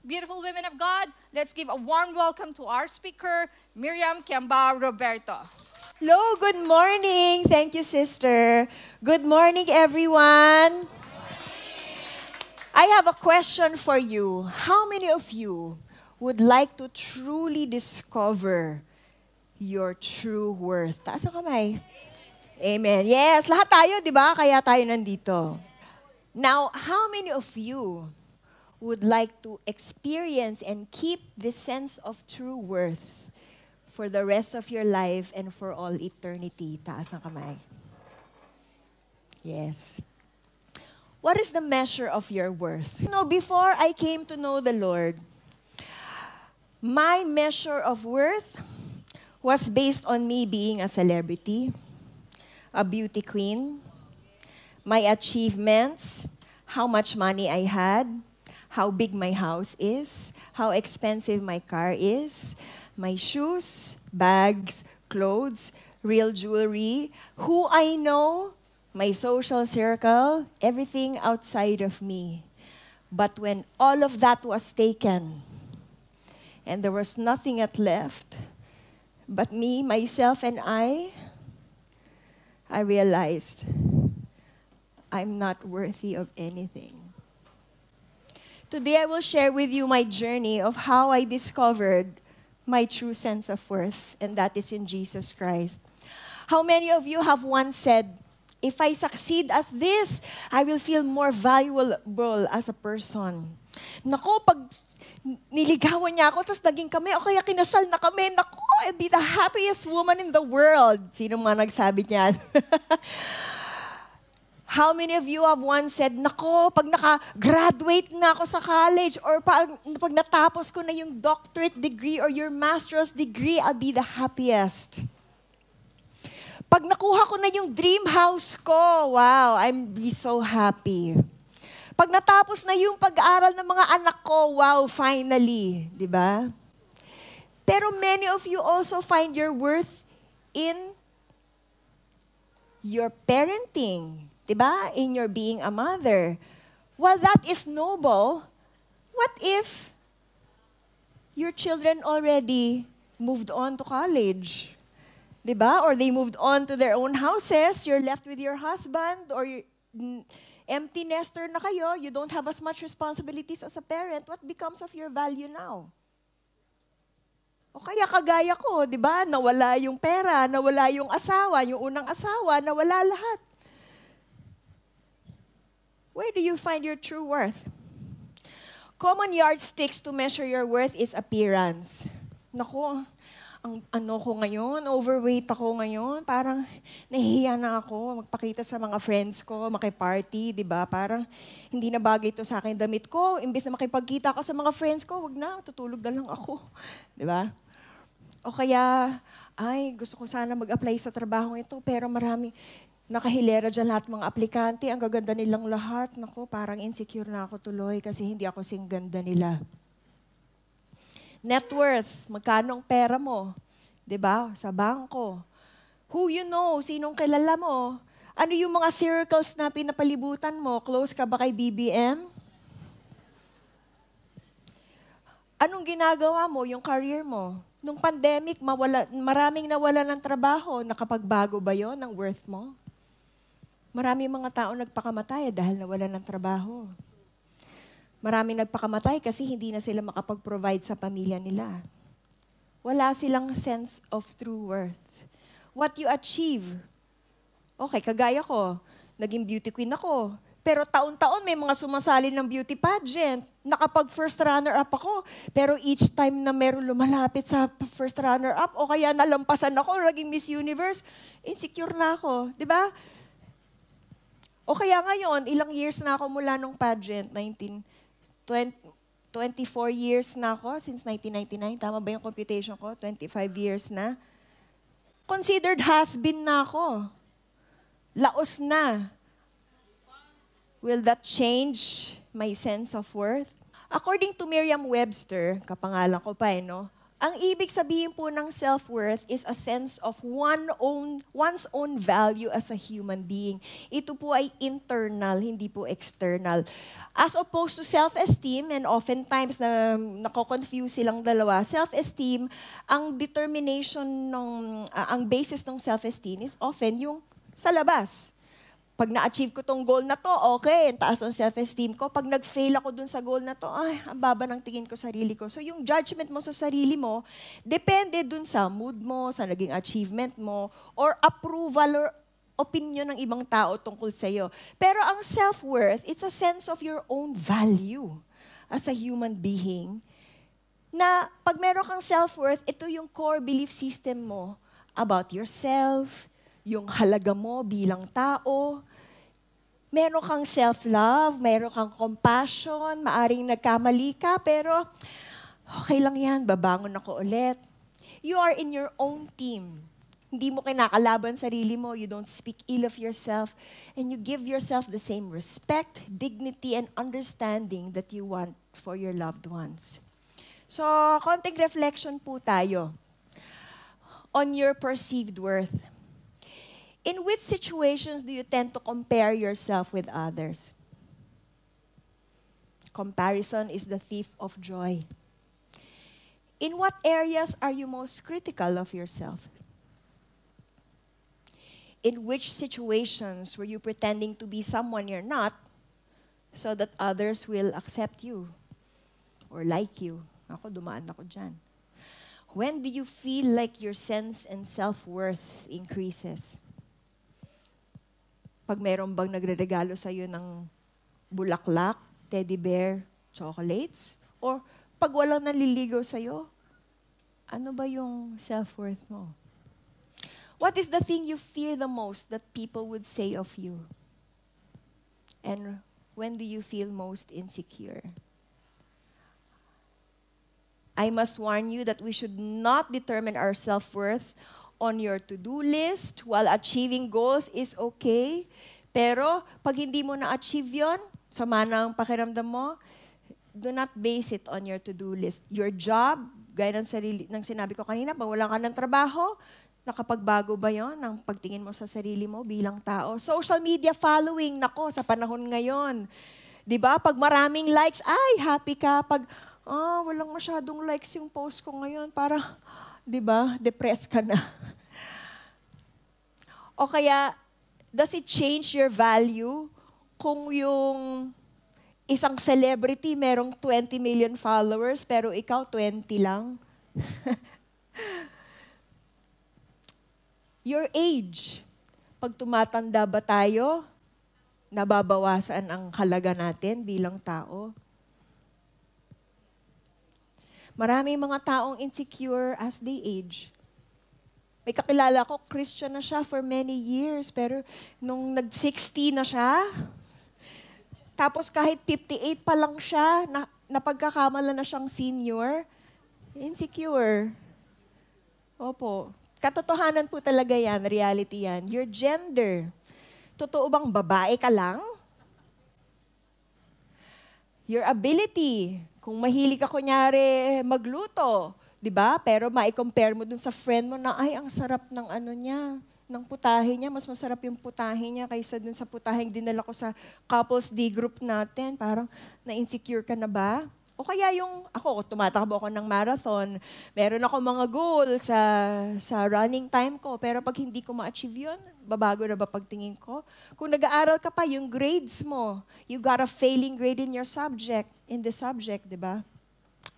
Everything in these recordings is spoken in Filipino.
beautiful women of God, let's give a warm welcome to our speaker, Miriam Kiambao Roberto. Hello, good morning. Thank you, sister. Good morning, everyone. I have a question for you. How many of you would like to truly discover your true worth? Taas ang kamay. Amen. Yes, lahat tayo, di ba? Kaya tayo nandito. Now, how many of you would like to experience and keep this sense of true worth for the rest of your life and for all eternity? Taas ang kamay. Yes. What is the measure of your worth? Before I came to know the Lord, my measure of worth was based on me being a celebrity, a beauty queen, my achievements, how much money I had, how big my house is, how expensive my car is, my shoes, bags, clothes, real jewelry, who I know, my social circle, everything outside of me. But when all of that was taken, and there was nothing left but me, myself, and I realized I'm not worthy of anything. Today I will share with you my journey of how I discovered my true sense of worth, and that is in Jesus Christ. How many of you have once said, if I succeed at this, I will feel more valuable as a person. Naku, pag niligawan niya ako, tapos naging kami, o kaya kinasal na kami, naku, I'll be the happiest woman in the world. Sino mga nagsabi niyan? How many of you have once said, nako, pag naka-graduate na ako sa college or pag natapos ko na yung doctorate degree or your master's degree, I'll be the happiest. Pag nakuha ko na yung dream house ko, wow, I'm be so happy. Pag natapos na yung pag-aaral ng mga anak ko, wow, finally, di ba? Pero many of you also find your worth in your parenting. Diba? In your being a mother. While that is noble, what if your children already moved on to college? Diba? Or they moved on to their own houses, you're left with your husband, or you're empty nester na kayo, you don't have as much responsibilities as a parent, what becomes of your value now? O kaya kagaya ko, diba? Nawala yung pera, nawala yung asawa, yung unang asawa, nawala lahat. Where do you find your true worth? Common yardsticks to measure your worth is appearance. Naku, ang ano ko ngayon, overweight ako ngayon, parang nahihiya na ako magpakita sa mga friends ko, makiparty, di ba? Parang hindi na bagay ito sa akin damit ko. Imbes na makipagkita ako sa mga friends ko, wag na, tutulog na lang ako. Di ba? O kaya, ay, gusto ko sana mag-apply sa trabaho ito, pero marami, nakahilera dyan lahat mga aplikante, ang gaganda nilang lahat. Naku, parang insecure na ako tuloy kasi hindi ako sing ganda nila. Net worth, magkano ang pera mo? 'Di ba? Sa bangko. Who you know, sinong kilala mo? Ano yung mga circles na pinapalibutan mo? Close ka ba kay BBM? Anong ginagawa mo, yung career mo? Nung pandemic, maraming nawala ng trabaho. Nakapagbago ba yon ng worth mo? Maraming mga tao nagpakamatay dahil nawala ng trabaho. Maraming nagpakamatay kasi hindi na sila makapag-provide sa pamilya nila. Wala silang sense of true worth. What you achieve. Okay, kagaya ko, naging beauty queen ako. Pero taon-taon may mga sumasali ng beauty pageant. Nakapag-first runner-up ako. Pero each time na meron lumalapit sa first runner-up o kaya nalampasan ako, naging Miss Universe, insecure na ako. Di ba? O kaya ngayon, ilang years na ako mula nung pageant, 24 years na ako since 1999. Tama ba yung computation ko? 25 years na. Considered has-been na ako. Laos na. Will that change my sense of worth? According to Merriam-Webster, kapangalan ko pa no? Ang ibig sabihin po ng self-worth is a sense of one's own value as a human being. Ito po ay internal, hindi po external. As opposed to self-esteem, and oftentimes nako-confuse silang dalawa, self-esteem, ang determination ang basis ng self-esteem is often yung sa labas. Pag na-achieve ko tong goal na to, okay, ang taas ng self-esteem ko. Pag nag-fail ako dun sa goal na to, ay, ang baba ng tingin ko sarili ko. So yung judgment mo sa sarili mo, depende dun sa mood mo, sa naging achievement mo, or approval or opinion ng ibang tao tungkol sa'yo. Pero ang self-worth, it's a sense of your own value as a human being. Na pag meron kang self-worth, ito yung core belief system mo about yourself, yung halaga mo bilang tao. Meron kang self-love, meron kang compassion, maaring nagkamali ka, pero okay lang yan, babangon ako ulit. You are in your own team. Hindi mo kinakalaban sarili mo, you don't speak ill of yourself, and you give yourself the same respect, dignity, and understanding that you want for your loved ones. So, konting reflection po tayo on your perceived worth. In which situations do you tend to compare yourself with others? Comparison is the thief of joy. In what areas are you most critical of yourself? In which situations were you pretending to be someone you're not so that others will accept you or like you? Ako, dumaan ako dyan. When do you feel like your sense and self-worth increases? Pag meron bang nagre-regalo sa'yo ng bulaklak, teddy bear, chocolates? Or pag walang naliligaw sa'yo, ano ba yung self-worth mo? What is the thing you fear the most that people would say of you? And when do you feel most insecure? I must warn you that we should not determine our self-worth on your to-do list. While achieving goals is okay, pero pag hindi mo na-achieve yun, sama ng pakiramdam mo, do not base it on your to-do list. Your job, gaya ng sinabi ko kanina, pag wala ka ng trabaho, nakapagbago ba yun ng pagtingin mo sa sarili mo bilang tao? Social media following, nako, sa panahon ngayon. Diba? Pag maraming likes, ay, happy ka. Pag, walang masyadong likes yung post ko ngayon, para, diba, depressed ka na. O kaya, does it change your value kung yung isang celebrity merong 20 million followers pero ikaw 20 lang? Your age. Pag tumatanda ba tayo, nababawasan ang halaga natin bilang tao? Maraming mga taong insecure as they age. May kakilala ko, Christian na siya for many years, pero nung nag-60 na siya, tapos kahit 58 pa lang siya, napagkakamala na siyang senior, insecure. Opo. Katotohanan po talaga yan, reality yan. Your gender. Totoo bang babae ka lang? Your ability. Kung mahilig ka kunyari magluto, di ba? Pero ma-compare mo dun sa friend mo na, ay, ang sarap ng ano niya, ng putahe niya. Mas masarap yung putahe niya kaysa dun sa putaheng dinala ko sa couples D group natin. Parang na-insecure ka na ba? O kaya yung, ako, tumatakbo ako ng marathon. Meron ako mga goal sa running time ko. Pero pag hindi ko ma-achieve yun, babago na ba pagtingin ko? Kung nag-aaral ka pa, yung grades mo, you got a failing grade in your subject, in the subject, di ba?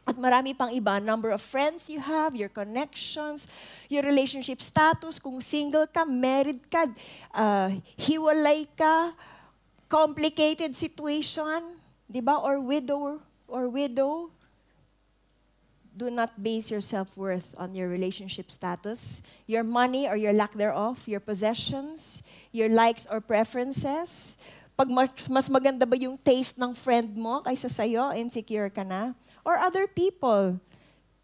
At marami pang iba, number of friends you have, your connections, your relationship status, kung single ka, married ka, hiwalay ka, complicated situation, di ba? Or widow. Do not base your self-worth on your relationship status, your money or your lack thereof, your possessions, your likes or preferences. Pag mas maganda ba yung taste ng friend mo kaysa sa'yo, insecure ka na? Or other people,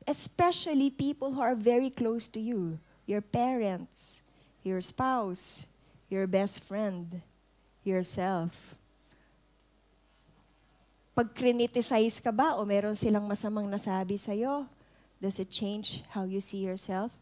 especially people who are very close to you, your parents, your spouse, your best friend, yourself. Pag criticize ka ba o meron silang masamang nasabi sa'yo, Does it change how you see yourself?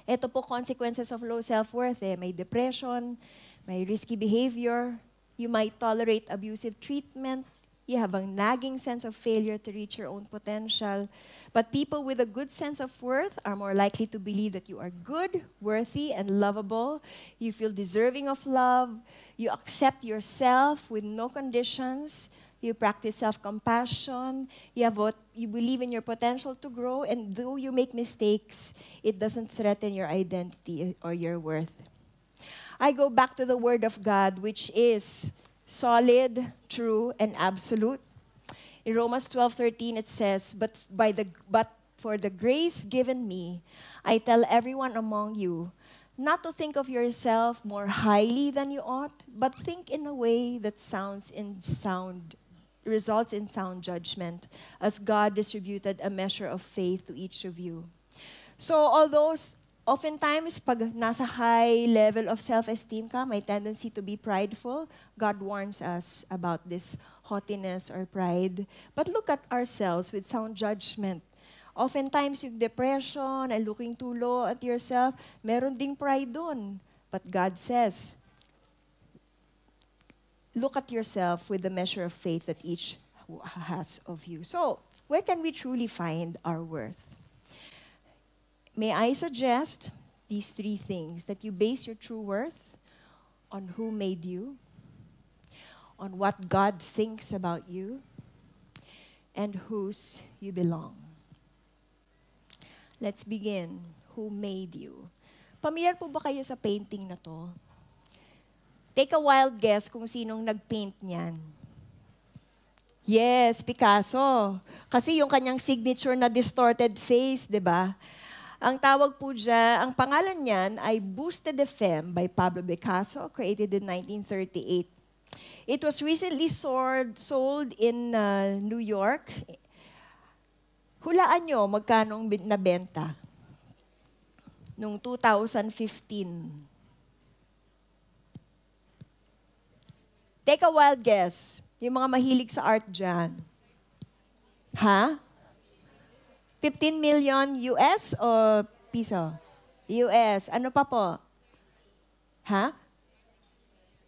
Ito po consequences of low self-worth. May depression, may risky behavior, you might tolerate abusive treatment, you have a nagging sense of failure to reach your own potential. But people with a good sense of worth are more likely to believe that you are good, worthy, and lovable. You feel deserving of love. You accept yourself with no conditions. You practice self-compassion. You believe in your potential to grow, and though you make mistakes, it doesn't threaten your identity or your worth. I go back to the Word of God, which is solid, true, and absolute. In Romans 12:13, it says, But for the grace given me, I tell everyone among you, not to think of yourself more highly than you ought, but think in a way that results in sound judgment, as God distributed a measure of faith to each of you. So although oftentimes, pag nasa high level of self-esteem ka, may tendency to be prideful, God warns us about this haughtiness or pride. But look at ourselves with sound judgment. Oftentimes, yung depression and looking too low at yourself, meron ding pride doon. But God says, look at yourself with the measure of faith that each has of you. So, where can we truly find our worth? May I suggest these three things: that you base your true worth on who made you, on what God thinks about you, and whose you belong. Let's begin. Who made you? Pamilyar po ba kayo sa painting na to? Take a wild guess kung sinong nag-paint niyan. Yes, Picasso. Kasi yung kanyang signature na distorted face, di ba? Ang tawag po dyan, ang pangalan niyan ay Buste de Femme by Pablo Picasso, created in 1938. It was recently sold in New York. Hulaan nyo magkano nabenta noong 2015. Take a wild guess. Yung mga mahilig sa art dyan. Ha? 15 million US o piso? US. Ano pa po? Ha?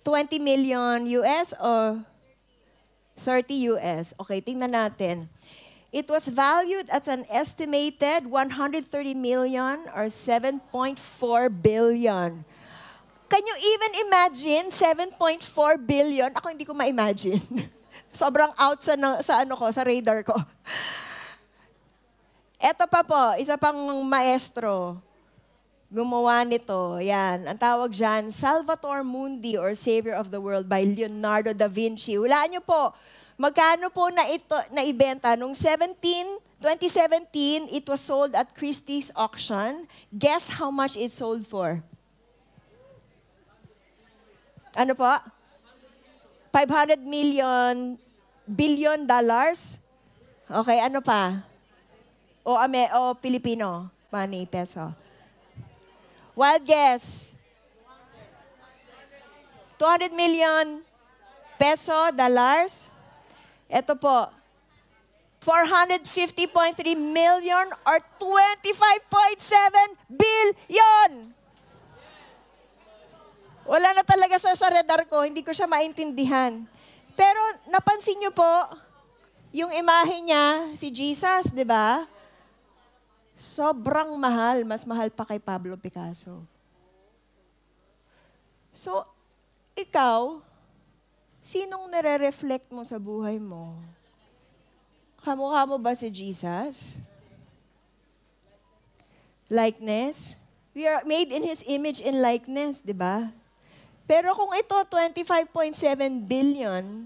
20 million US o 30 US? Okay, tingnan natin. It was valued at an estimated 130 million or 7.4 billion. Can you even imagine 7.4 billion? Ako hindi ko ma-imagine. Sobrang out sa radar ko. Eto pa po, isa pang maestro. Gumawa nito. Yan. Ang tawag dyan, Salvator Mundi or Savior of the World by Leonardo da Vinci. Hulaan niyo po, magkano po naibenta? Noong 2017, it was sold at Christie's auction. Guess how much it sold for? Ano po? 500 billion dollars? Okay, ano pa? O Filipino money, peso. Wild guess. 200 million peso, dollars. Ito po. 450.3 million or 25.7 billion. Wala na talaga sa radar ko, hindi ko siya maintindihan. Pero napansin niyo po, yung imahe niya, si Jesus, di ba? Sobrang mahal, mas mahal pa kay Pablo Picasso. So, ikaw, sinong nare-reflect mo sa buhay mo? Kamukha mo ba si Jesus? Likeness? We are made in His image and likeness, di ba? Pero kung ito, 25.7 billion,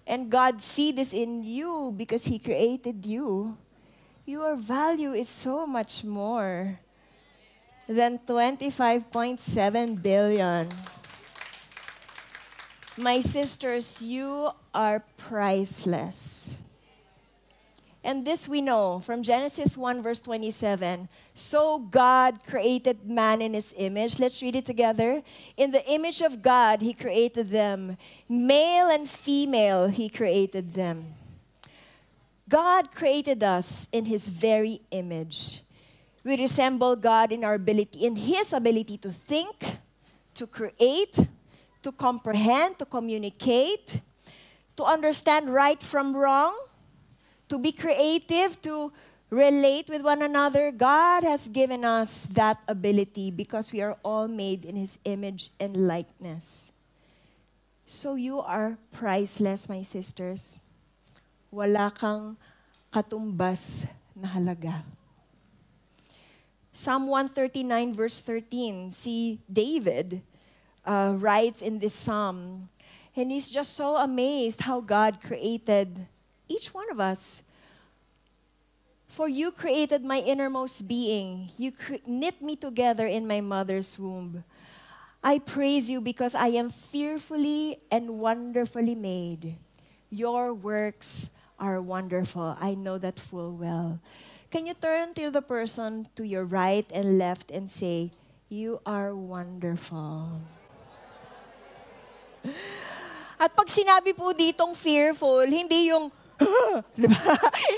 and God see this in you because He created you, your value is so much more than 25.7 billion. My sisters, you are priceless. And this we know from Genesis 1 verse 27. So God created man in His image. Let's read it together. In the image of God, He created them. Male and female, He created them. God created us in His very image. We resemble God in His ability to think, to create, to comprehend, to communicate, to understand right from wrong, to be creative, to relate with one another. God has given us that ability because we are all made in His image and likeness. So you are priceless, my sisters. Wala kang katumbas na halaga. Psalm 139 verse 13, see David writes in this psalm, and he's just so amazed how God created each one of us. For you created my innermost being. You knit me together in my mother's womb. I praise you because I am fearfully and wonderfully made. Your works are wonderful. I know that full well. Can you turn to the person to your right and left and say, you are wonderful. At pag sinabi po ditong fearful, hindi yung, diba?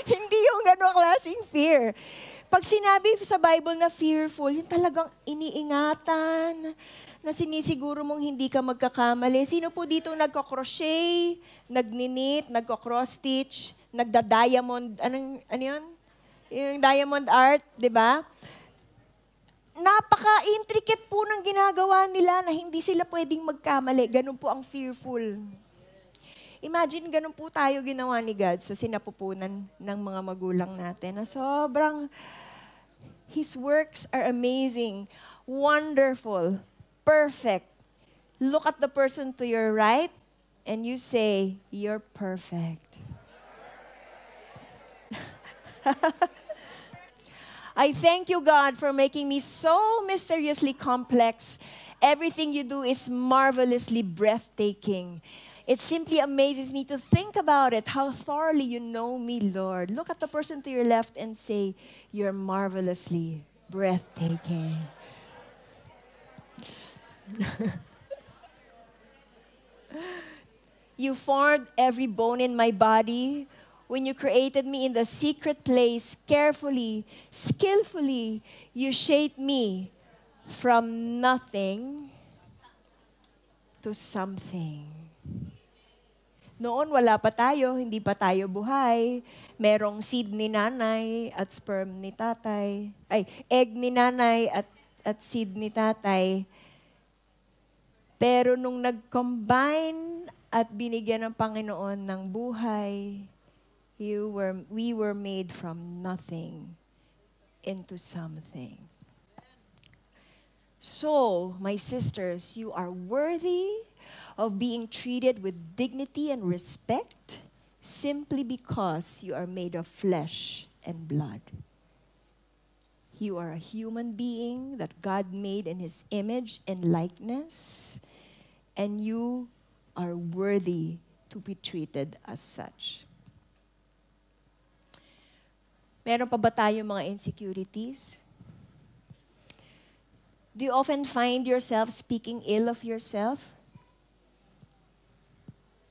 Hindi yung gano'ng klaseng fear. Pag sinabi sa Bible na fearful, yung talagang iniingatan, na sinisiguro mong hindi ka magkakamali. Sino po dito nagko-crochet, nagninit, nagko-cross-stitch, nagda-diamond, ano yun? Yung diamond art, di ba? Napaka-intricate po ng ginagawa nila na hindi sila pwedeng magkamali. Ganun po ang fearful. Imagine, ganun po tayo ginawa ni God sa sinapupunan ng mga magulang natin. Na sobrang, His works are amazing, wonderful, perfect. Look at the person to your right and you say, you're perfect. I thank you, God, for making me so mysteriously complex. Everything you do is marvelously breathtaking. It simply amazes me to think about it, how thoroughly you know me, Lord. Look at the person to your left and say, you're marvelously breathtaking. You formed every bone in my body. When you created me in the secret place, carefully, skillfully, you shaped me from nothing to something. Noon wala pa tayo, hindi pa tayo buhay. Merong seed ni nanay at sperm ni tatay. Ay, egg ni nanay at seed ni tatay. Pero nung nag-combine at binigyan ng Panginoon ng buhay, we were made from nothing into something. So, my sisters, you are worthy of being treated with dignity and respect simply because you are made of flesh and blood. You are a human being that God made in His image and likeness, and you are worthy to be treated as such. Meron pa ba tayong mga insecurities? Do you often find yourself speaking ill of yourself?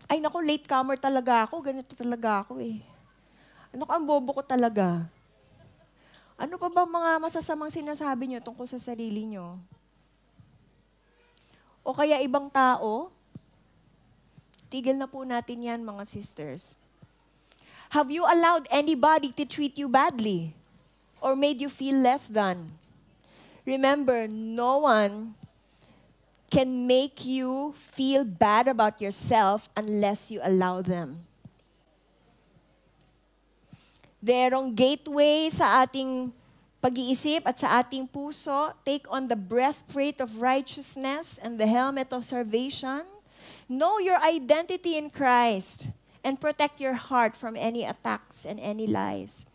Ay naku, latecomer talaga ako. Ganito talaga ako eh. Ano ka, ang bobo ko talaga. Ano pa ba mga masasamang sinasabi nyo tungkol sa sarili nyo? O kaya ibang tao? Tigil na po natin yan, mga sisters. Have you allowed anybody to treat you badly or made you feel less than? Remember, no one can make you feel bad about yourself unless you allow them. Merong gateway sa ating pag-iisip at sa ating puso. Take on the breastplate of righteousness and the helmet of salvation. Know your identity in Christ and protect your heart from any attacks and any lies.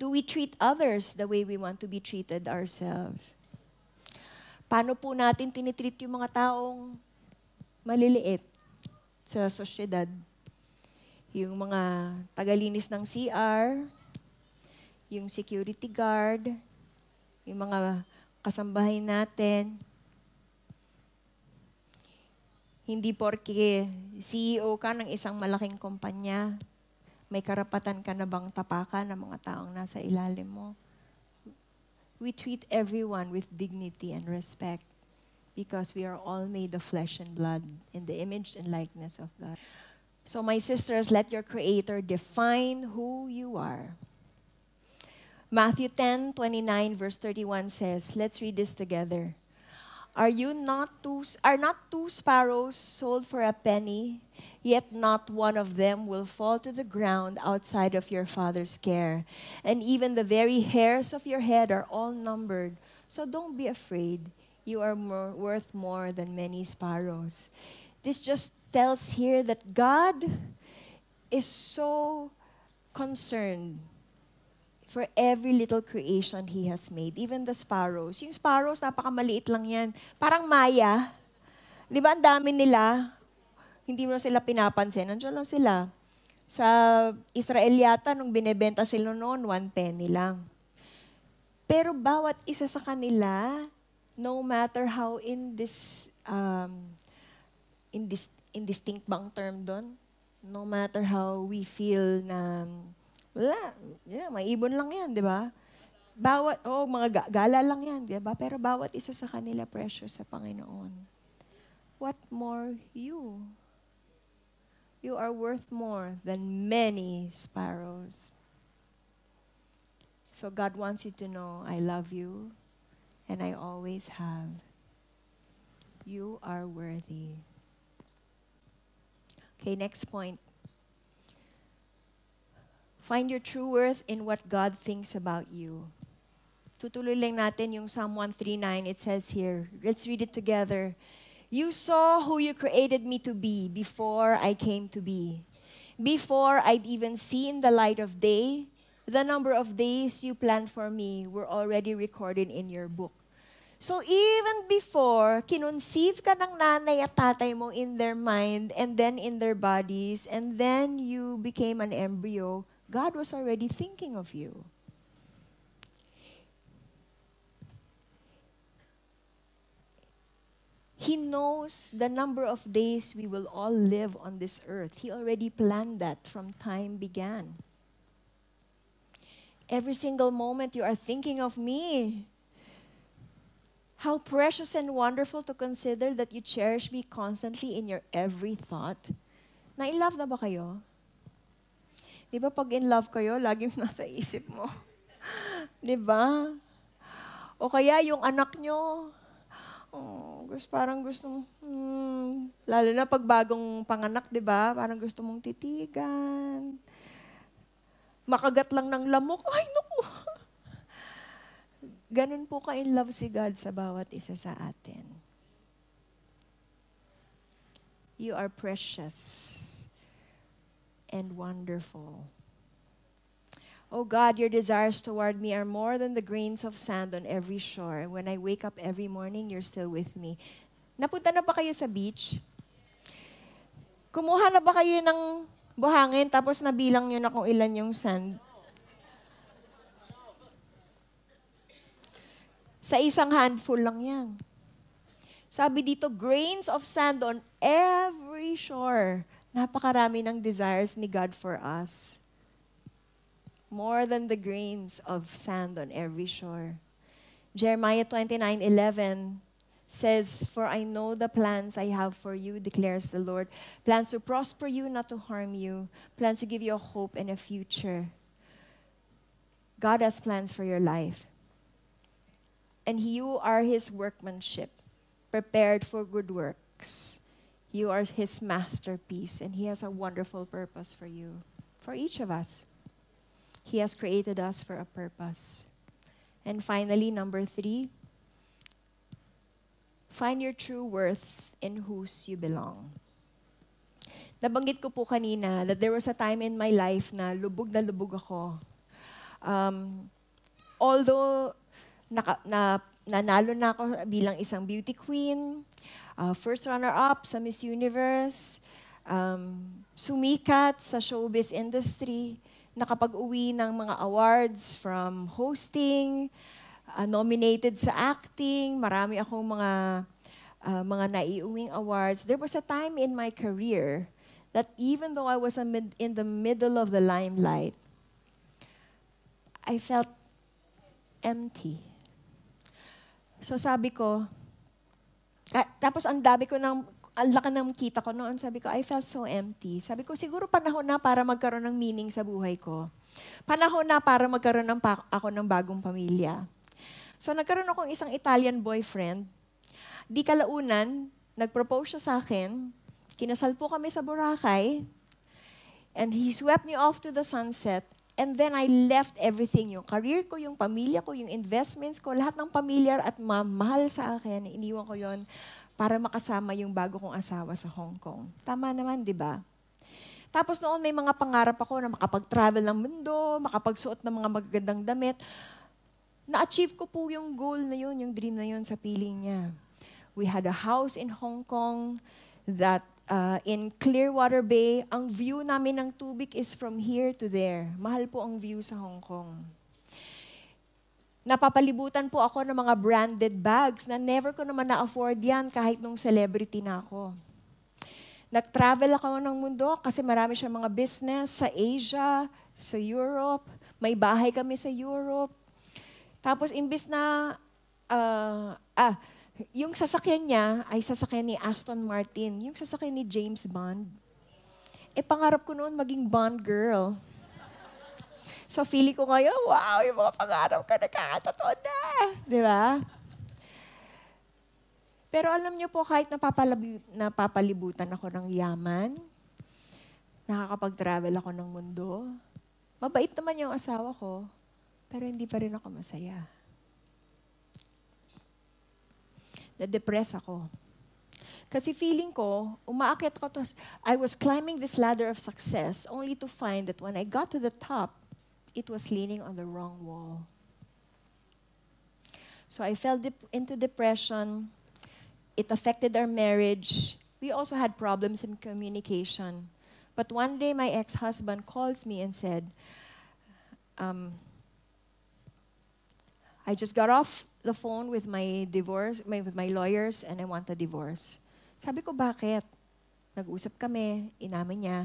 Do we treat others the way we want to be treated ourselves? Paano po natin tinitreat yung mga taong maliliit sa sosyedad? Yung mga tagalinis ng CR, yung security guard, yung mga kasambahay natin. Hindi porke CEO ka ng isang malaking kumpanya, may karapatan ka na bang tapakan ng mga taong nasa ilalim mo. We treat everyone with dignity and respect because we are all made of flesh and blood in the image and likeness of God. So my sisters, let your Creator define who you are. Matthew 10:29 verse 31 says, let's read this together. Are not two sparrows sold for a penny? Yet not one of them will fall to the ground outside of your Father's care. And even the very hairs of your head are all numbered. So don't be afraid. You are worth more than many sparrows. This just tells here that God is so concerned for every little creation He has made. Even the sparrows. Yung sparrows, napakamaliit lang yan. Parang maya. Di ba, ang dami nila? Hindi mo na sila pinapansin. Nandiyan lang sila. Sa Israel yata, nung binebenta sila noon, 1 penny lang. Pero bawat isa sa kanila, no matter how indistinct bang term doon, no matter how we feel na wala. Yeah, may ibon lang yan, di ba? Mga gala lang yan, di ba? Pero bawat isa sa kanila precious sa Panginoon. What more you? You are worth more than many sparrows. So God wants you to know, I love you, and I always have. You are worthy. Okay, next point. Find your true worth in what God thinks about you. Tutuloy lang natin yung Psalm 139. It says here, let's read it together. You saw who you created me to be before I came to be. Before I'd even seen the light of day, the number of days you planned for me were already recorded in your book. So even before, kinunceive ka ng nanay at tatay mo in their mind and then in their bodies, and then you became an embryo, God was already thinking of you. He knows the number of days we will all live on this earth. He already planned that from time began. Every single moment you are thinking of me. How precious and wonderful to consider that you cherish me constantly in your every thought. Na-in-love na ba kayo? Di ba pag in love kayo, laging nasa isip mo? Di ba? O kaya yung anak nyo, parang gusto lalo na pag bagong panganak, di ba? Parang gusto mong titigan. Makagat lang ng lamok, ay naku! Ganun po ka-in love si God sa bawat isa sa atin. You are precious and wonderful. Oh God, your desires toward me are more than the grains of sand on every shore. When I wake up every morning, you're still with me. Napunta na ba kayo sa beach? Kumuha na ba kayo ng buhangin tapos nabilang nyo na kung ilan yung sand? Sa isang handful lang yan. Sabi dito, grains of sand on every shore. Napakarami ng desires ni God for us. More than the grains of sand on every shore. Jeremiah 29:11 says, For I know the plans I have for you, declares the Lord. Plans to prosper you, not to harm you. Plans to give you a hope and a future. God has plans for your life. And you are His workmanship, prepared for good works. You are His masterpiece, and He has a wonderful purpose for you, for each of us. He has created us for a purpose. And finally, number 3, find your true worth in whose you belong. Nabanggit ko po kanina that there was a time in my life na lubog ako. Although nanalo na ako bilang isang beauty queen, first runner-up sa Miss Universe, sumikat sa showbiz industry, nakapag-uwi ng mga awards from hosting, nominated sa acting, marami akong mga mga naiuwing awards. There was a time in my career that even though I was in the middle of the limelight, I felt empty. So sabi ko, tapos ang laki ng kita ko noon, sabi ko, I felt so empty. Sabi ko, siguro panahon na para magkaroon ng meaning sa buhay ko. Panahon na para magkaroon ako ng bagong pamilya. So nagkaroon akong isang Italian boyfriend. Di kalaunan, nag-propose siya sa akin. Kinasal po kami sa Boracay. And he swept me off to the sunset. And then I left everything, yung career ko, yung pamilya ko, yung investments ko, lahat ng pamilyar at mahal sa akin, iniwan ko yon para makasama yung bago kong asawa sa Hong Kong. Tama naman, di ba? Tapos noon may mga pangarap ako na makapag-travel ng mundo, makapagsuot ng mga magagandang damit. Na-achieve ko po yung goal na yun, yung dream na yun sa piling niya. We had a house in Hong Kong that in Clearwater Bay, ang view namin ng tubig is from here to there. Mahal po ang view sa Hong Kong. Napapalibutan po ako ng mga branded bags na never ko naman na-afford yan kahit nung celebrity na ako. Nag-travel ako ng mundo kasi marami siyang mga business sa Asia, sa Europe. May bahay kami sa Europe. Tapos imbis na, yung sasakyan niya ay sasakyan ni Aston Martin. Yung sasakyan ni James Bond. Pangarap ko noon maging Bond girl. So feeling ko ngayon, wow, yung mga pangarap ka nakakatotoo na. Di ba? Pero alam niyo po, kahit napapalibutan ako ng yaman, nakakapag-travel ako ng mundo, mabait naman yung asawa ko, pero hindi pa rin ako masaya. Na-depress ako. Kasi feeling ko, umaakyat ako, I was climbing this ladder of success only to find that when I got to the top, it was leaning on the wrong wall. So I fell into depression. It affected our marriage. We also had problems in communication. But one day, my ex-husband calls me and said, I just got off the phone with my lawyers and I want a divorce. Sabi ko, bakit? Nag-usap kami, inamin niya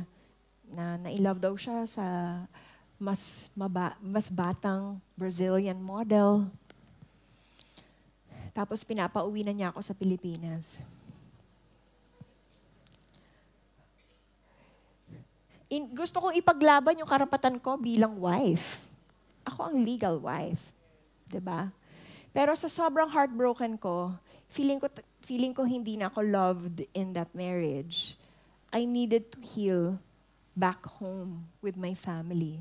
na na-in-love daw siya sa mas batang Brazilian model. Tapos pinapauwi na niya ako sa Pilipinas. Gusto kong ipaglaban yung karapatan ko bilang wife. Ako ang legal wife. 'Di ba? Pero sa sobrang heartbroken ko, feeling ko hindi na ako loved in that marriage. I needed to heal back home with my family.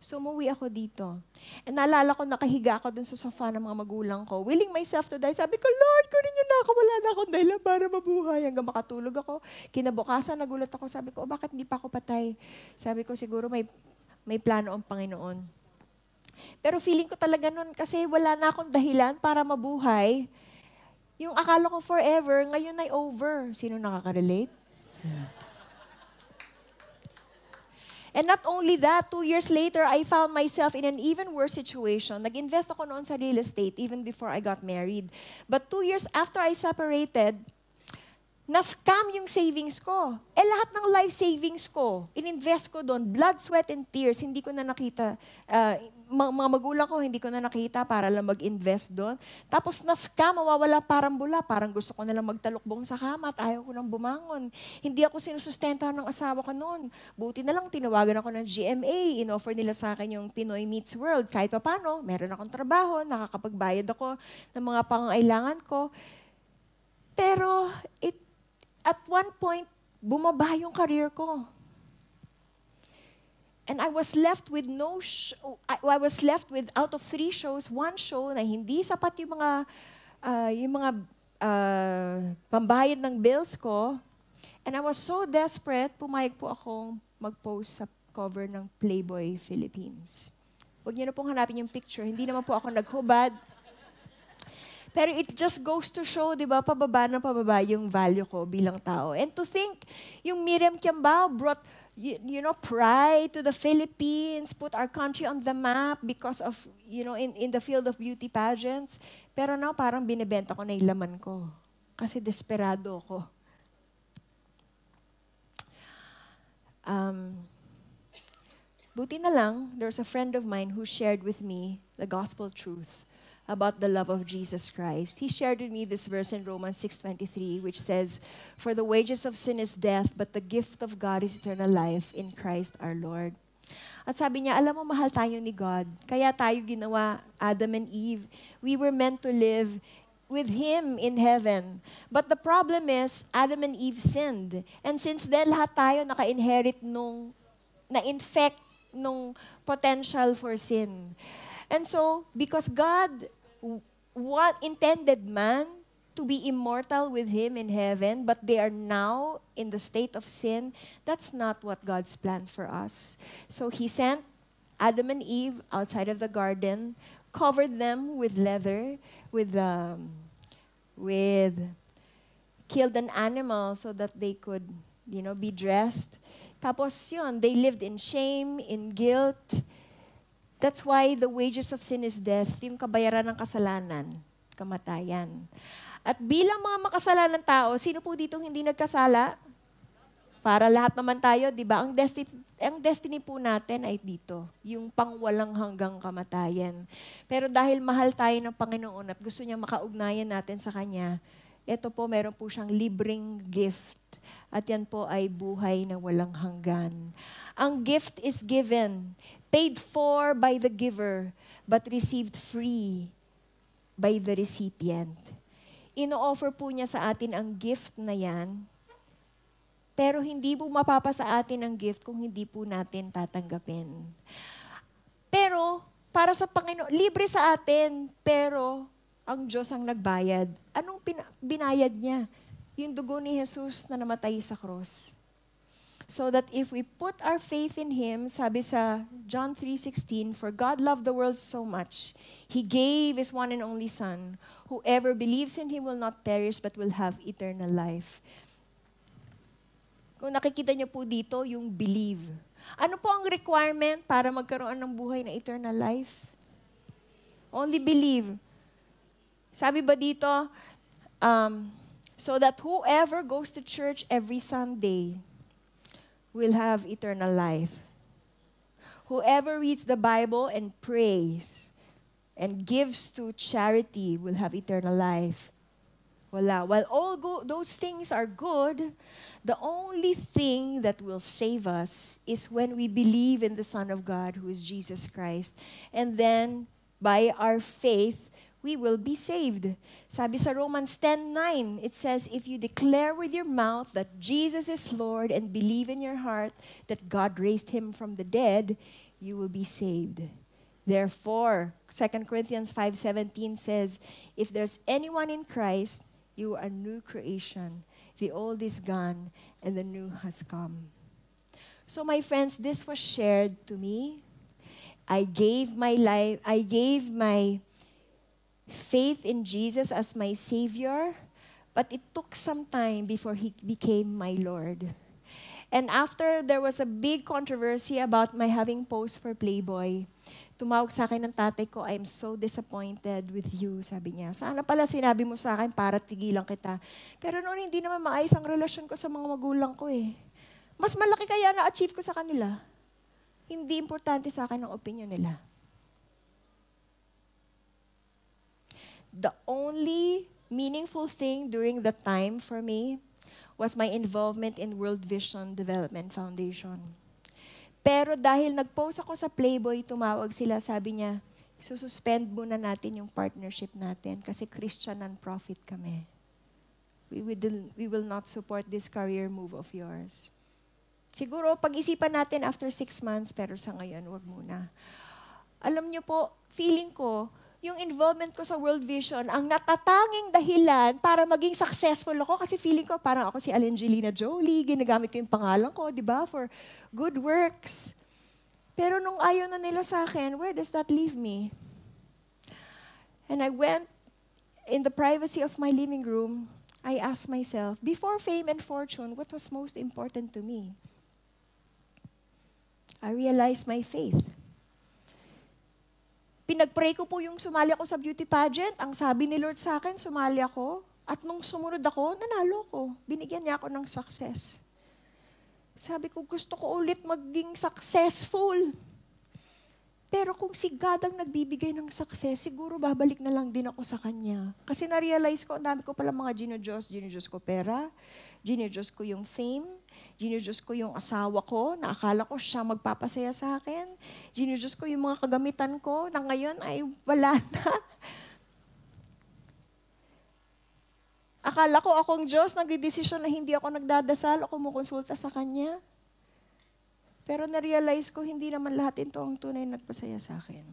So, umuwi ako dito. And naalala ko, nakahiga ako dun sa sofa ng mga magulang ko, willing myself to die. Sabi ko, Lord, kunin niyo na ako, wala na akong dahilan para mabuhay. Hanggang makatulog ako. Kinabukasan, nagulat ako. Sabi ko, bakit hindi pa ako patay? Sabi ko, siguro may plano ang Panginoon. Pero feeling ko talaga nun, kasi wala na akong dahilan para mabuhay. Yung akala ko forever, ngayon ay over. Sino nakaka-relate? And not only that, 2 years later, I found myself in an even worse situation. Nag-invest ako noon sa real estate even before I got married. But 2 years after I separated, na-scam yung savings ko. Lahat ng life savings ko, ininvest ko doon, blood, sweat, and tears, hindi ko na nakita. Mga magulang ko, hindi ko na nakita para lang mag-invest doon. Tapos na-scam, mawawala parang bula. Parang gusto ko na lang magtalukbong sa kama at ayaw ko nang bumangon. Hindi ako sinusustentahan ng asawa ko noon. Buti na lang, tinawagan ako ng GMA. In-offer nila sa akin yung Pinoy Meets World. Kahit pa paano, meron akong trabaho, nakakapagbayad ako ng mga pangangailangan ko. Pero at one point, bumaba yung career ko. And I was left with out of 3 shows, 1 show na hindi sapat yung mga pambayad ng bills ko. And I was so desperate, pumayag po akong mag-post sa cover ng Playboy Philippines. Huwag niyo na pong hanapin yung picture. Hindi naman po ako naghubad. Pero it just goes to show, di ba, pababa yung value ko bilang tao. And to think, yung Miriam Kiambao brought, pride to the Philippines, put our country on the map because of, in the field of beauty pageants. Pero now, parang binibenta ko na yung laman ko. Kasi desperado ako. Buti na lang, there's a friend of mine who shared with me the gospel truth about the love of Jesus Christ. He shared with me this verse in Romans 6:23, which says, "For the wages of sin is death, but the gift of God is eternal life in Christ our Lord." At sabi niya, alam mo, mahal tayo ni God. Kaya tayo ginawa, Adam and Eve. We were meant to live with Him in heaven. But the problem is, Adam and Eve sinned. And since then, lahat tayo naka-inherit na-infect nung potential for sin. And so, because God intended man to be immortal with Him in heaven, but they are now in the state of sin, that's not what God's planned for us. So He sent Adam and Eve outside of the garden, covered them with leather, with killed an animal so that they could, be dressed. Tapos yun, they lived in shame, in guilt. That's why the wages of sin is death, yung kabayaran ng kasalanan, kamatayan. At bilang mga makasalanang tao, sino po dito hindi nagkasala? Para lahat naman tayo, di ba? Ang destiny po natin ay dito, yung pangwalang hanggang kamatayan. Pero dahil mahal tayo ng Panginoon at gusto niya makaugnayan natin sa Kanya, ito po, meron po siyang libreng gift. At yan po ay buhay na walang hanggan. Ang gift is given, paid for by the giver, but received free by the recipient. Ino-offer po niya sa atin ang gift na yan, pero hindi po mapapa sa atin ang gift kung hindi po natin tatanggapin. Pero, para sa Panginoon, libre sa atin, pero ang Diyos ang nagbayad. Anong binayad niya? Yung dugo ni Jesus na namatay sa cross. So that if we put our faith in Him, sabi sa John 3:16, "For God loved the world so much, He gave His one and only Son. Whoever believes in Him will not perish but will have eternal life." Kung nakikita niyo po dito, yung believe. Ano po ang requirement para magkaroon ng buhay na eternal life? Only believe. Sabi ba dito, so that whoever goes to church every Sunday will have eternal life. Whoever reads the Bible and prays and gives to charity will have eternal life. Wala. While all those things are good, the only thing that will save us is when we believe in the Son of God, who is Jesus Christ. And then, by our faith, we will be saved. Sabi sa Romans 10:9, it says, "If you declare with your mouth that Jesus is Lord and believe in your heart that God raised Him from the dead, you will be saved." Therefore, 2 Corinthians 5:17 says, "If there's anyone in Christ, you are a new creation. The old is gone and the new has come." So my friends, this was shared to me. I gave my life, I gave my faith in Jesus as my Savior, but it took some time before He became my Lord. And after there was a big controversy about my having posed for Playboy, tumawag sa akin ng tatay ko, "I'm so disappointed with you," sabi niya. "Sana pala sinabi mo sa akin para tigilan kita." Pero noon hindi naman maayos ang relasyon ko sa mga magulang ko eh. Mas malaki kaya na-achieve ko sa kanila. Hindi importante sa akin ang opinion nila. The only meaningful thing during that time for me was my involvement in World Vision Development Foundation. Pero dahil nag-post ako sa Playboy, tumawag sila, sabi niya, "Sususpend muna natin yung partnership natin kasi Christian non-profit kami. We will not support this career move of yours." Siguro, pag-isipan natin after 6 months, pero sa ngayon, wag muna. Alam niyo po, feeling ko, yung involvement ko sa World Vision, ang natatanging dahilan para maging successful ako, kasi feeling ko parang ako si Angelina Jolie, ginagamit ko yung pangalan ko, di ba, for good works. Pero nung ayaw na nila sa akin, where does that leave me? And I went in the privacy of my living room, I asked myself, before fame and fortune, what was most important to me? I realized my faith. Pinag-pray ko po yung sumali ako sa beauty pageant. Ang sabi ni Lord sa akin, sumali ako. At nung sumunod ako, nanalo ko. Binigyan niya ako ng success. Sabi ko, gusto ko ulit maging successful. Pero kung si God ang nagbibigay ng success, siguro babalik na lang din ako sa Kanya. Kasi na-realize ko, ang dami ko pala mga ginodiyos ko pera, ginodiyos ko yung fame, ginodiyos ko yung asawa ko, na akala ko siya magpapasaya sa akin, ginodiyos ko yung mga kagamitan ko, na ngayon ay wala na. Akala ko akong Diyos, nagdidesisyon na hindi ako nagdadasal o kumukonsulta sa Kanya. Pero na-realize ko, hindi naman lahat ito ang tunay na nagpasaya sa akin.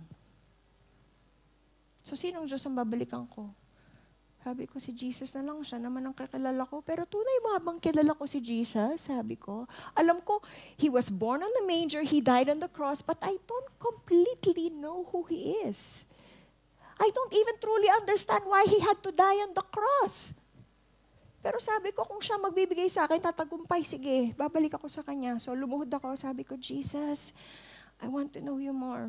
So, sinong Diyos ang babalikan ko? Sabi ko, si Jesus na lang, siya naman ang kakilala ko. Pero tunay ba bang kilala ko si Jesus? Sabi ko. Alam ko, He was born on the manger, He died on the cross, but I don't completely know who He is. I don't even truly understand why He had to die on the cross. Pero sabi ko, kung siya magbibigay sa akin, tatagumpay, sige, babalik ako sa Kanya. So lumuhod ako, sabi ko, Jesus, I want to know you more.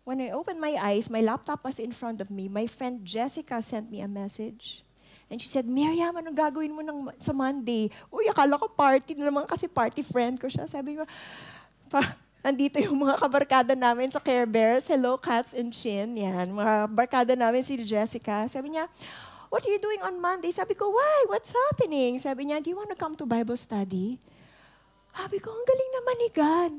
When I opened my eyes, my laptop was in front of me. My friend Jessica sent me a message. And she said, Miriam, anong gagawin mo sa Monday? Uy, akala ko party na naman kasi party friend ko siya. Sabi ko, nandito yung mga kabarkada namin sa Care Bears. Hello, Cats and Chin. Yan, mga barkada namin si Jessica. Sabi niya, what are you doing on Monday? Sabi ko, why? What's happening? Sabi niya, do you want to come to Bible study? Sabi ko, ang galing naman ni God.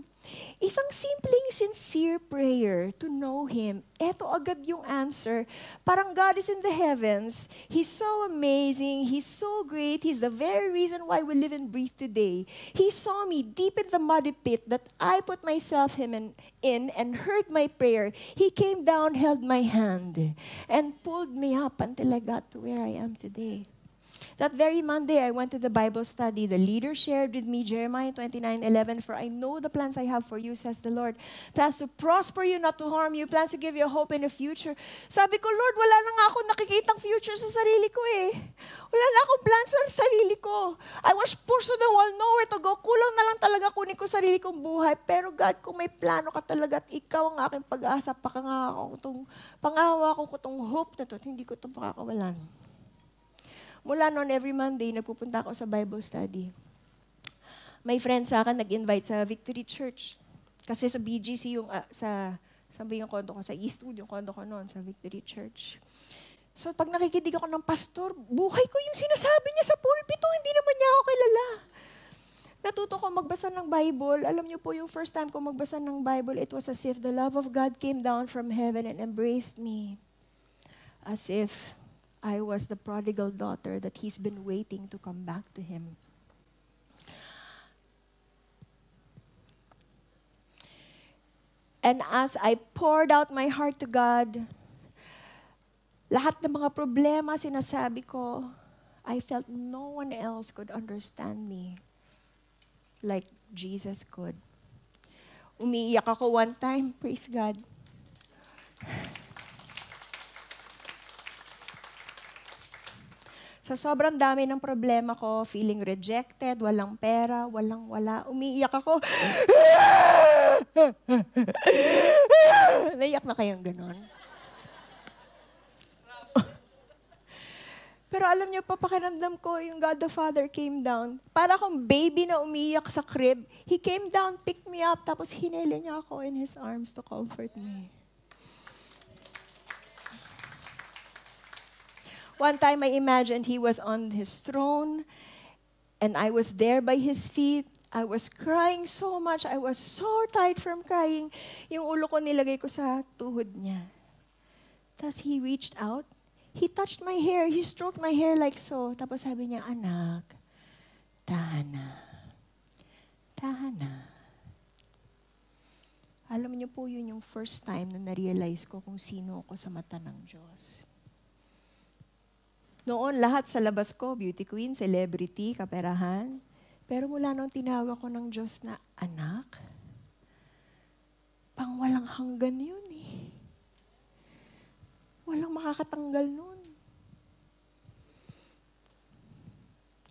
Isang simpleng, sincere prayer to know Him. Eto agad yung answer. Parang God is in the heavens. He's so amazing. He's so great. He's the very reason why we live and breathe today. He saw me deep in the muddy pit that I put myself in and heard my prayer. He came down, held my hand, and pulled me up until I got to where I am today. That very Monday, I went to the Bible study. The leader shared with me Jeremiah 29:11, for I know the plans I have for you, says the Lord. Plans to prosper you, not to harm you. Plans to give you a hope in the future. Sabi ko, Lord, wala na nga ako nakikitang future sa sarili ko eh. Wala na akong plans sa sarili ko. I was pushed to the wall, nowhere to go. Kulang na lang talaga kunin ko sarili kong buhay. Pero God, kung may plano ka talaga at ikaw ang aking pag-asa, pangawa ko itong hope na to, hindi ko itong pakakawalan. Mula noon, every Monday, nagpupunta ako sa Bible study. May friend sa akin nag-invite sa Victory Church. Kasi sa BGC sabi yung kondo ko, sa Eastwood yung kondo ko noon, sa Victory Church. So pag nakikinig ako ng pastor, buhay ko yung sinasabi niya sa pulpito, hindi naman niya ako kilala. Natuto ko magbasa ng Bible. Alam niyo po, yung first time ko magbasa ng Bible, it was as if the love of God came down from heaven and embraced me. As if I was the prodigal daughter that He's been waiting to come back to Him. And as I poured out my heart to God, lahat ng mga problema sinasabi ko, I felt no one else could understand me like Jesus could. Umiiyak ako one time, praise God. So sobrang dami ng problema ko, feeling rejected, walang pera, wala. Umiiyak ako. Naiyak na kayang ganon? Pero alam niyo pa, pakiramdam ko, yung God the Father came down. Para akong baby na umiiyak sa crib. He came down, picked me up, tapos hinila niya ako in His arms to comfort me. One time I imagined He was on His throne and I was there by His feet. I was crying so much. I was so tired from crying. Yung ulo ko nilagay ko sa tuhod niya. Tapos He reached out. He touched my hair. He stroked my hair like so. Tapos sabi niya, anak, tahan na. Tahan na. Alam niyo po, yun yung first time na na-realize ko kung sino ako sa mata ng Diyos. Noon, lahat sa labas ko, beauty queen, celebrity, kaperahan. Pero mula noon, tinawag ako ng Diyos na, anak, pang walang hanggan yun eh. Walang makakatanggal nun.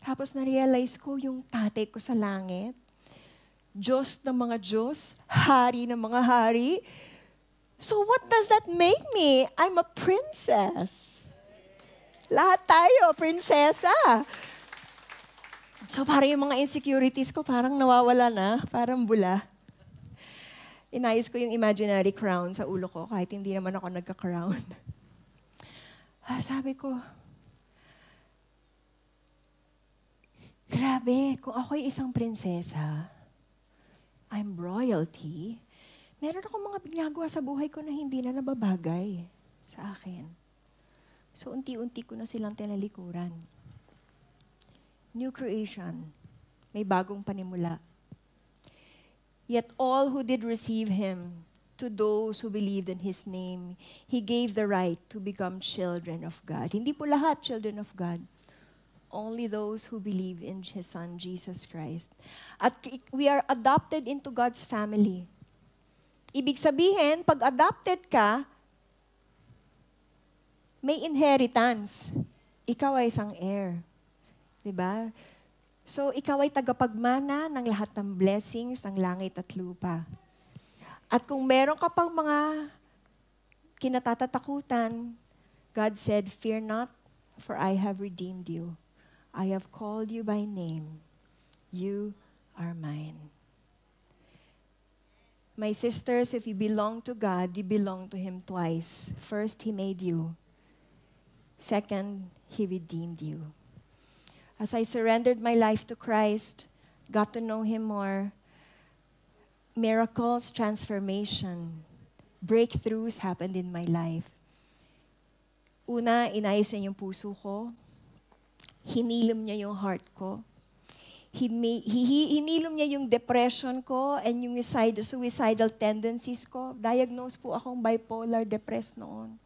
Tapos na-realize ko yung tatay ko sa langit, Diyos ng mga Diyos, hari ng mga hari. So what does that make me? I'm a princess. Lahat tayo, prinsesa. So parang yung mga insecurities ko parang nawawala na, parang bula. Inayos ko yung imaginary crown sa ulo ko kahit hindi naman ako nagka-crown. Sabi ko, grabe, kung ako'y isang prinsesa, I'm royalty, meron akong mga ginagawa sa buhay ko na hindi na nababagay sa akin. So, unti-unti ko na silang tinalikuran. New creation. May bagong panimula. Yet all who did receive Him, to those who believed in His name, He gave the right to become children of God. Hindi po lahat children of God. Only those who believe in His Son, Jesus Christ. At we are adopted into God's family. Ibig sabihin, pag adopted ka, may inheritance. Ikaw ay isang heir. Diba? So, ikaw ay tagapagmana ng lahat ng blessings ng langit at lupa. At kung meron ka pang mga kinatatatakutan, God said, "Fear not, for I have redeemed you. I have called you by name. You are mine." My sisters, if you belong to God, you belong to Him twice. First, He made you. Second, He redeemed you. As I surrendered my life to Christ, got to know Him more, miracles, transformation, breakthroughs happened in my life. Una, inayos niya yung puso ko. Hinilom niya yung heart ko. Hinilom niya yung depression ko and yung suicidal tendencies ko. Diagnosed po akong bipolar depressed noon.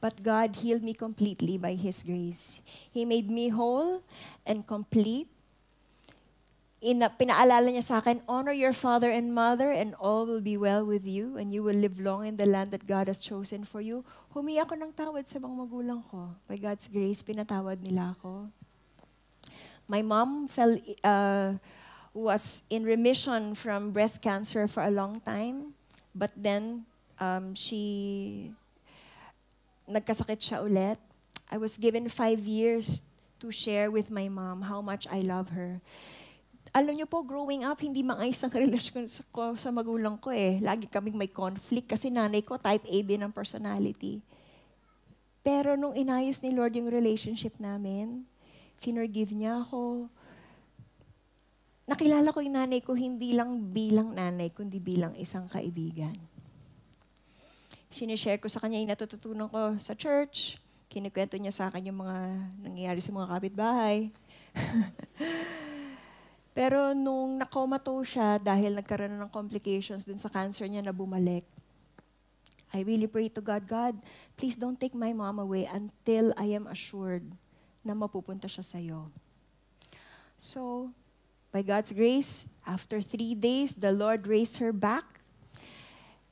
But God healed me completely by His grace. He made me whole and complete. Pinaalala niya sa akin, "Honor your father and mother and all will be well with you and you will live long in the land that God has chosen for you." Humingi ako ng tawad sa mga magulang ko. By God's grace, pinatawad nila ako. My mom was in remission from breast cancer for a long time. But then, nagkasakit siya ulit. I was given 5 years to share with my mom how much I love her. Alam niyo po, growing up, hindi maayos ang relasyon ko sa magulang ko eh. Lagi kaming may conflict kasi nanay ko type A din ang personality. Pero nung inayos ni Lord yung relationship namin, finorgive niya ako. Nakilala ko yung nanay ko hindi lang bilang nanay, kundi bilang isang kaibigan. Sinishare ko sa kanya yung natututunan ko sa church. Kinikwento niya sa akin yung mga nangyayari sa mga kapitbahay. Pero nung nakomatose siya dahil nagkaroon ng complications dun sa cancer niya na bumalik, I really pray to God, "God, please don't take my mom away until I am assured na mapupunta siya sa'yo." So, by God's grace, after 3 days, the Lord raised her back.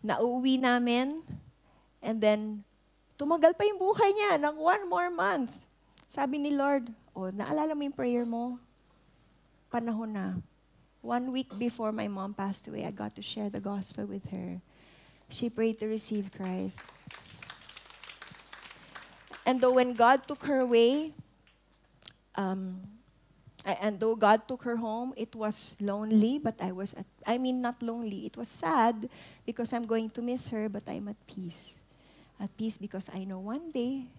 Nauwi namin. And then, tumagal pa yung buhay niya ng 1 more month. Sabi ni Lord, naalala mo yung prayer mo? Panahon na. 1 week before my mom passed away, I got to share the gospel with her. She prayed to receive Christ. And though when God took her away, and though God took her home, it was lonely, but not lonely. It was sad because I'm going to miss her, but I'm at peace. At peace because I know one day,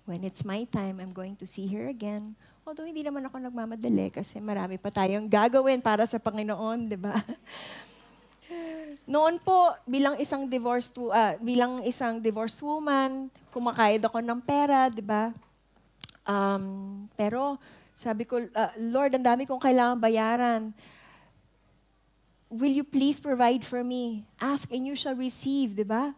when it's my time, I'm going to see her again. Although hindi naman ako nagmamadali kasi marami pa tayong gagawin para sa Panginoon, di ba? Noon po, bilang isang divorced woman, kumakayod ako ng pera, di ba? Pero sabi ko, "Lord, ang dami kong kailangan bayaran. Will you please provide for me? Ask and you shall receive," di ba?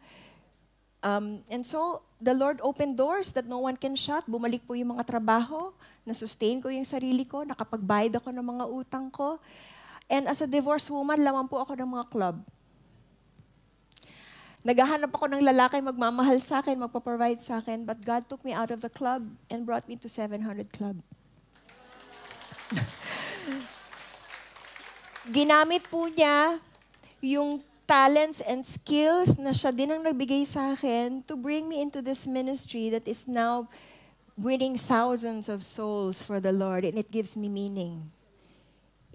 And so, the Lord opened doors that no one can shut. Bumalik po yung mga trabaho, na-sustain ko yung sarili ko, nakapagbayad ako ng mga utang ko. And as a divorced woman, laman po ako ng mga club. Naghahanap ako ng lalaki magmamahal sa akin, magpa-provide sa akin, but God took me out of the club and brought me to 700 Club. Ginamit po niya yung talents and skills na siya din ang nagbigay sa akin to bring me into this ministry that is now winning thousands of souls for the Lord, and it gives me meaning.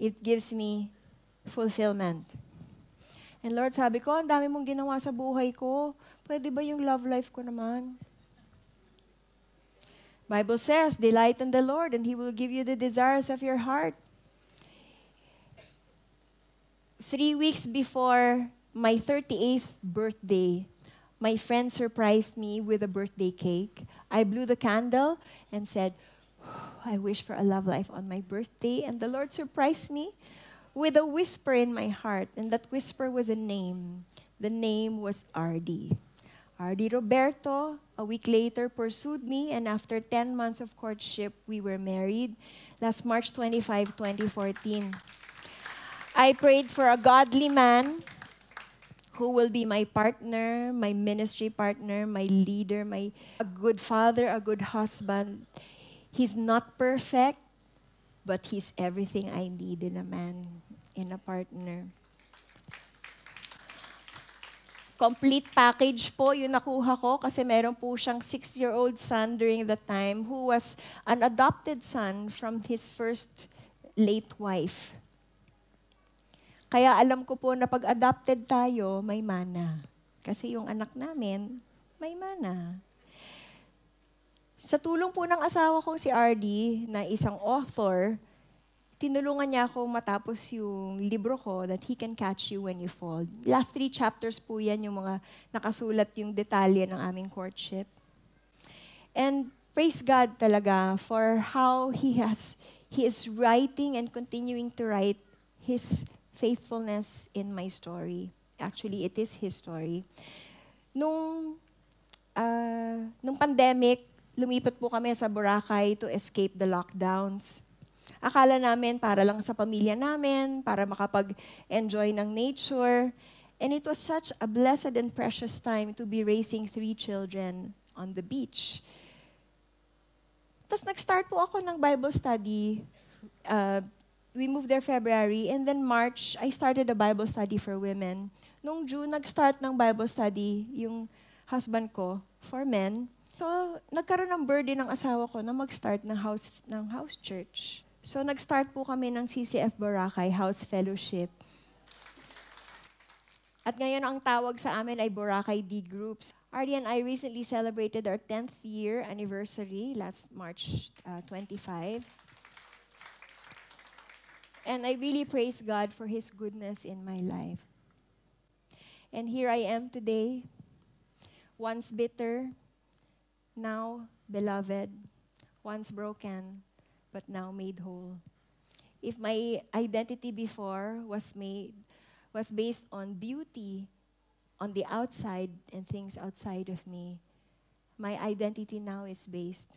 It gives me fulfillment. And Lord, sabi ko, ang dami mong ginawa sa buhay ko. Pwede ba yung love life ko naman? Bible says, delight in the Lord and He will give you the desires of your heart. 3 weeks before my 38th birthday, my friend surprised me with a birthday cake. I blew the candle and said, I wish for a love life on my birthday. And the Lord surprised me with a whisper in my heart. And that whisper was a name. The name was R.D. R.D. Roberto, a week later, pursued me. And after 10 months of courtship, we were married last March 25, 2014. I prayed for a godly man who will be my partner, my ministry partner, my leader, a good father, a good husband. He's not perfect, but he's everything I need in a man, in a partner. Complete package po yung nakuha ko kasi meron po siyang 6-year-old son during that time who was an adopted son from his first late wife. Kaya alam ko po na pag adopted tayo, may mana. Kasi yung anak namin, may mana. Sa tulong po ng asawa kong si RD, na isang author, tinulungan niya ako matapos yung libro ko, That He Can Catch You When You Fall. Last 3 chapters po yan, yung mga nakasulat yung detalye ng aming courtship. And praise God talaga for how He is writing and continuing to write His faithfulness in my story. Actually, it is His story. Nung pandemic, lumipat po kami sa Boracay to escape the lockdowns. Akala namin para lang sa pamilya namin, para makapag-enjoy ng nature. And it was such a blessed and precious time to be raising 3 children on the beach. Tapos nag-start po ako ng Bible study. We moved there February, and then March, I started a Bible study for women. Nung June, nag-start ng Bible study yung husband ko for men. So, nagkaroon ng burden ng asawa ko na mag-start ng house church. So, nag-start po kami ng CCF Boracay House Fellowship. At ngayon, ang tawag sa amin ay Boracay D Groups. Ardy and I recently celebrated our 10th year anniversary last March 25. And I really praise God for His goodness in my life. And here I am today, once bitter, now beloved, once broken, but now made whole. If my identity before was based on beauty on the outside and things outside of me, my identity now is based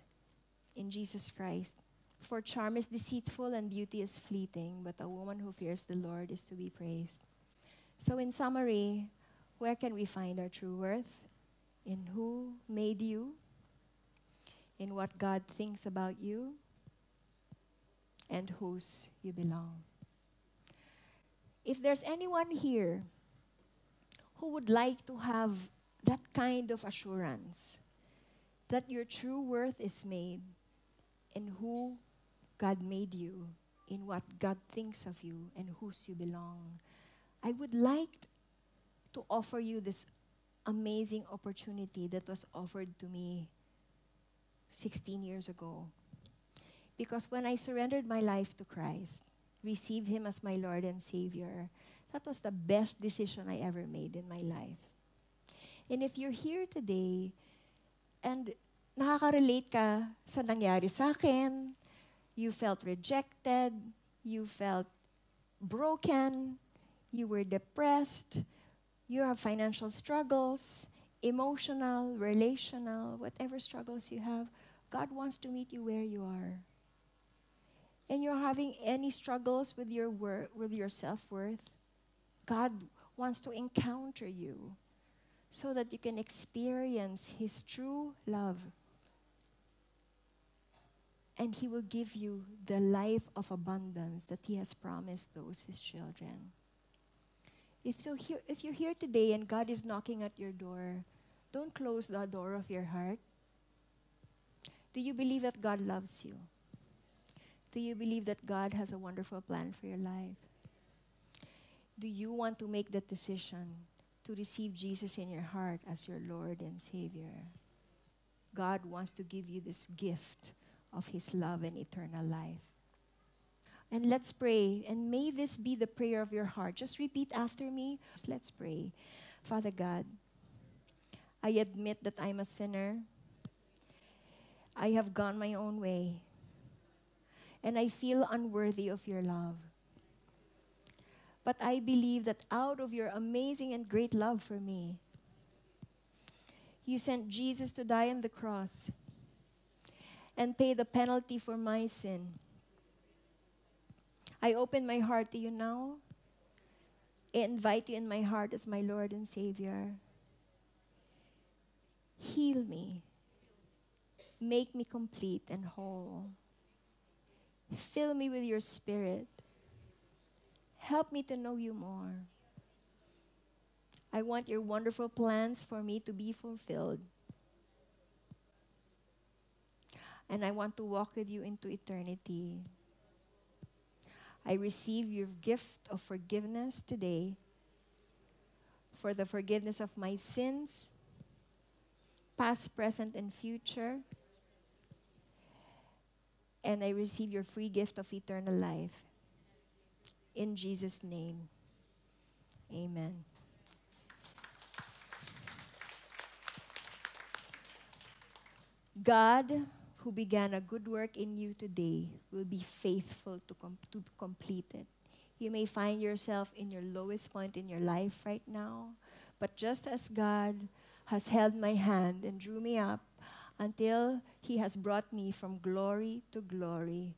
in Jesus Christ. For charm is deceitful and beauty is fleeting, but a woman who fears the Lord is to be praised. So in summary, where can we find our true worth? In who made you? In what God thinks about you? And whose you belong. If there's anyone here who would like to have that kind of assurance that your true worth is made in who God made you, in what God thinks of you, and whose you belong, I would like to offer you this amazing opportunity that was offered to me 16 years ago. Because when I surrendered my life to Christ, received Him as my Lord and Savior, that was the best decision I ever made in my life. And if you're here today and nakaka-relate ka sa nangyari sa akin, you felt rejected, you felt broken, you were depressed, you have financial struggles, emotional, relational, whatever struggles you have, God wants to meet you where you are. And you're having any struggles with your self-worth, God wants to encounter you so that you can experience His true love. And He will give you the life of abundance that He has promised those His children. If you're here today and God is knocking at your door, don't close the door of your heart. Do you believe that God loves you? Do you believe that God has a wonderful plan for your life? Do you want to make that decision to receive Jesus in your heart as your Lord and Savior? God wants to give you this gift of His love and eternal life. And let's pray. And may this be the prayer of your heart. Just repeat after me. Let's pray. Father God, I admit that I'm a sinner. I have gone my own way. And I feel unworthy of your love. But I believe that out of your amazing and great love for me, you sent Jesus to die on the cross and pay the penalty for my sin. I open my heart to you now. I invite you in my heart as my Lord and Savior. Heal me. Make me complete and whole. Fill me with your Spirit. Help me to know you more. I want your wonderful plans for me to be fulfilled. And I want to walk with you into eternity. I receive your gift of forgiveness today for the forgiveness of my sins, past, present, and future. And I receive your free gift of eternal life. In Jesus' name, amen. God, who began a good work in you today, will be faithful to complete it. You may find yourself in your lowest point in your life right now, but just as God has held my hand and drew me up until He has brought me from glory to glory,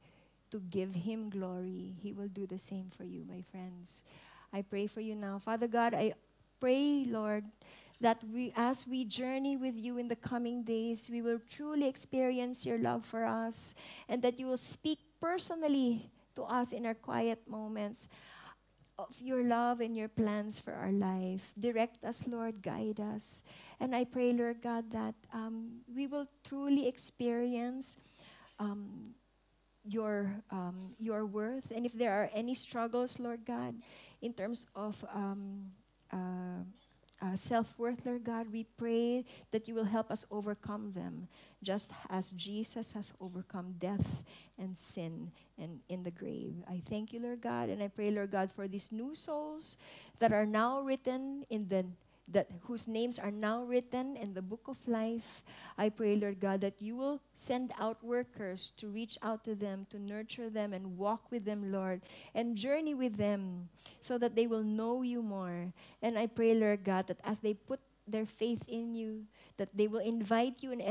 to give Him glory, He will do the same for you, my friends. I pray for you now. Father God, I pray, Lord, that as we journey with you in the coming days, we will truly experience your love for us, and that you will speak personally to us in our quiet moments of your love and your plans for our life. Direct us, Lord, guide us. And I pray, Lord God, that we will truly experience your worth. And if there are any struggles, Lord God, in terms of self-worth, Lord God, we pray that you will help us overcome them, just as Jesus has overcome death and sin and in the grave. I thank you, Lord God, and I pray, Lord God, for these new souls that are now written whose names are now written in the book of life. I pray, Lord God, that you will send out workers to reach out to them, to nurture them and walk with them, Lord, and journey with them so that they will know you more. And I pray, Lord God, that as they put their faith in you, that they will invite you in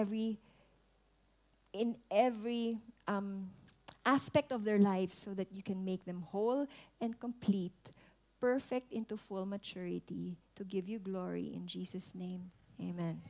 every aspect of their life so that you can make them whole and complete, perfect into full maturity, to give you glory in Jesus' name. Amen.